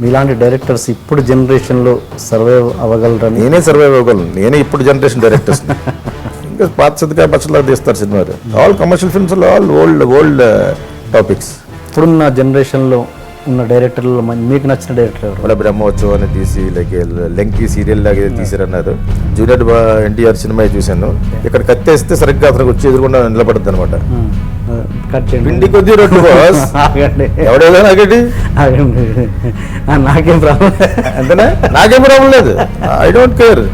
మీలాంటి డైరెక్టర్స్ ఇప్పుడు జనరేషన్లో సర్వైవ్ అవ్వగలరని. నేనే సర్వైవ్ అవ్వగలను, నేనే ఇప్పుడు జనరేషన్ డైరెక్టర్స్. ఇంకా పాత సతికా పచ్చలా తీస్తారు సినిమాలు. All commercial films all old topics. ఇప్పుడున్న జనరేషన్లో ఉన్న డైరెక్టర్లో మీకు నచ్చిన డైరెక్టర్ ఎవరు? వాళ్ళ బ్రహ్మోత్సవం అని తీసి లైక్ లెంకి సీరియల్ లాగా తీసారన్నారు. జూనియర్ ఎన్టీఆర్ సినిమా చూశాను. ఇక్కడ కత్తేస్తే సరిగ్గా అతనికి వచ్చి ఎదురుకుండా నిలబడుద్ది అనమాట. పిండి కొద్ది రొట్టు బాస్ ఎవడేదో నాకేంటి, నాకేం ప్రాబ్లం అంతేనా? నాకేం ప్రాబ్లం లేదు, ఐ డోంట్ కేర్.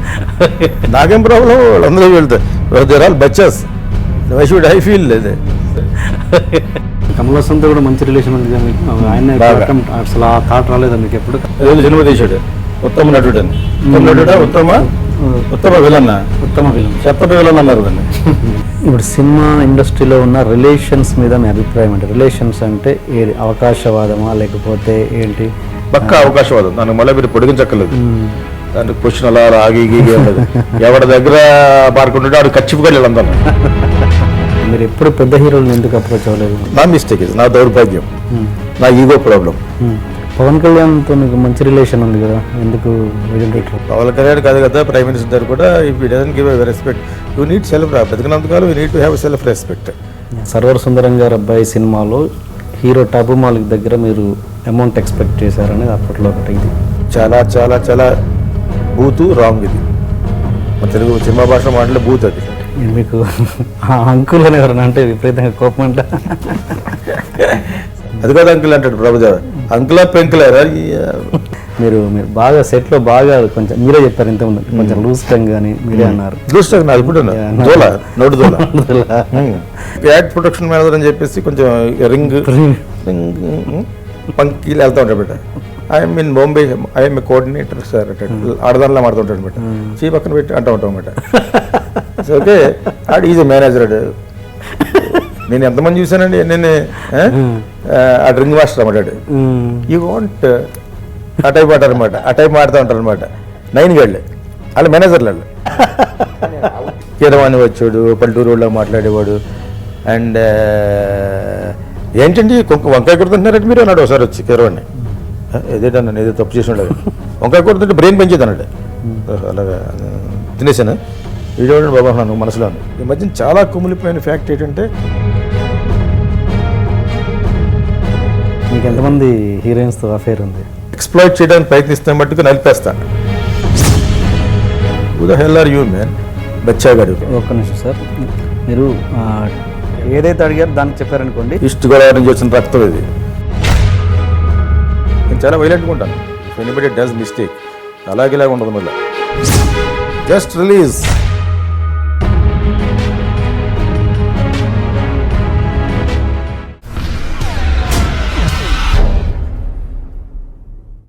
నాకేం ప్రాబ్లం, వాళ్ళందరూ వెళ్తారు. దేర్ ఆల్ బచ్చస్, ఐ షుడ్ ఐ ఫీల్ లేదు. కమల్ హాసన్తో కూడా మంచి రిలేషన్ ఉంది కదా మీకు? ఆయన అసలు ఆ థాట్ రాలేదా మీకు ఎప్పుడు? సినిమా తీసాడు ఉత్తమ నటుడు అని. ఉత్తమ విలన్, చెత్త విలన్ అన్నారు దాన్ని. ఇప్పుడు సినిమా ఇండస్ట్రీలో ఉన్న రిలేషన్స్ మీద మీ అభిప్రాయం అంటే? రిలేషన్స్ అంటే ఏది, అవకాశవాదమా లేకపోతే ఏంటి? పక్కా అవకాశవాదం. దానికి మళ్ళీ మీరు పొడిగించక్కర్లేదు. దానికి క్వశ్చన్ అలా ఆగి గీగి ఉండదు. ఎవరి దగ్గర పారుకుంటుంటే ఆడు ఖర్చుకొని అందరూ. మీరు ఎప్పుడు పెద్ద హీరోలను ఎందుకు అప్రోచ్ అవ్వలేదు? నా మిస్టేక్ ఇది, నా దౌర్భాగ్యం, నా ఈగో ప్రాబ్లం. పవన్ కళ్యాణ్తో మీకు మంచి రిలేషన్ ఉంది కదా, ఎందుకు? పవన్ కళ్యాణ్ కాదు కదా, ప్రైమ్ మినిస్టర్ కూడా if you doesn't give respect, you need self. బతికినంతకాలం you need to have self respect. Server Sundaram గారు అబ్బాయి సినిమాలో హీరో టబు మాలిక్ దగ్గర మీరు అమౌంట్ ఎక్స్పెక్ట్ చేశారనేది అప్పట్లో ఒకటి. ఇది చాలా చాలా చాలా బూతు, రాంగ్. ఇది మన తెలుగు సినిమా భాష మాటలో బూత్. అది మీకు అంకుల్ అని ఎవరన్నా అంటే విపరీతంగా కోపం అంట. అది కాదు అంకుల్ అంటాడు ప్రభుదేవ. అంకులా పెంకులారా? మీరు బాగా సెట్లో బాగా కొంచెం మీరే చెప్పారు ఇంతకుముందు, కొంచెం లూజ్ టంగ్ అని మీరే అన్నారు. లూజ్ టంగ్ నాది ఇప్పుడు దోల, నోటు దోల. యాడ్ ప్రొటెక్షన్ మేనేజర్ అని చెప్పేసి కొంచెం రింగ్ పంకీలు వెళ్తూ ఉంటాడు బిడ్డ. I'm in Bombay, I'm a coordinator sir అంటాడు. ఆడదానిలా మాడుతుంటాడు అనమాట. చీ పక్కన పెట్టి అంటూ ఉంటాం అనమాట. ఓకే, ఆడు ఈజ్ ఎ మేనేజర్. నేను ఎంతమంది చూశానండి, నేను ఆ డ్రింక్ మాస్టర్ అన్నమాట. యూ వాంట్ ఆ టైప్ ఆడారు అనమాట. ఆ టైప్ ఆడుతూ ఉంటారు అనమాట. 9 గేళ్ళు వాళ్ళు మేనేజర్లు. వాళ్ళు కీరవాణి వచ్చాడు, పల్లెటూరు వాళ్ళ మాట్లాడేవాడు. అండ్ ఏంటండి వంకాయ కూర తింటున్నారంటే మీరు అన్నాడు ఒకసారి వచ్చి కీరవాణి. ఏదేటన్నా ఏదో తప్పు చేసి ఉండదు. వంకాయ కూర తింటే బ్రెయిన్ పెంచేది అన్నాడు. అలాగా తినేసాను. వీడియో బాబా అన్నాను మనసులో. ఈ మధ్యన చాలా కుమిలిపోయిన ఫ్యాక్ట్ ఏంటంటే, మీకు ఎంతమంది హీరోయిన్స్తో అఫేర్ ఉంది? ఎక్స్ప్లాయిట్ చేయడానికి ప్రయత్నిస్తాను మట్టుకు నలిపేస్తా. Who the hell are you man? బచ్చా గారు. ఒక్క నిమిషం సార్, మీరు ఏదైతే అడిగారో దానికి చెప్పారనుకోండి. ఈస్ట్ గోదావరి నుంచి వచ్చిన రక్తం ఇది. నేను చాలా వైలెంట్గా ఉంటాను. Anybody does mistake. అలాగేలాగా ఉండదు. మళ్ళీ జస్ట్ రిలీజ్.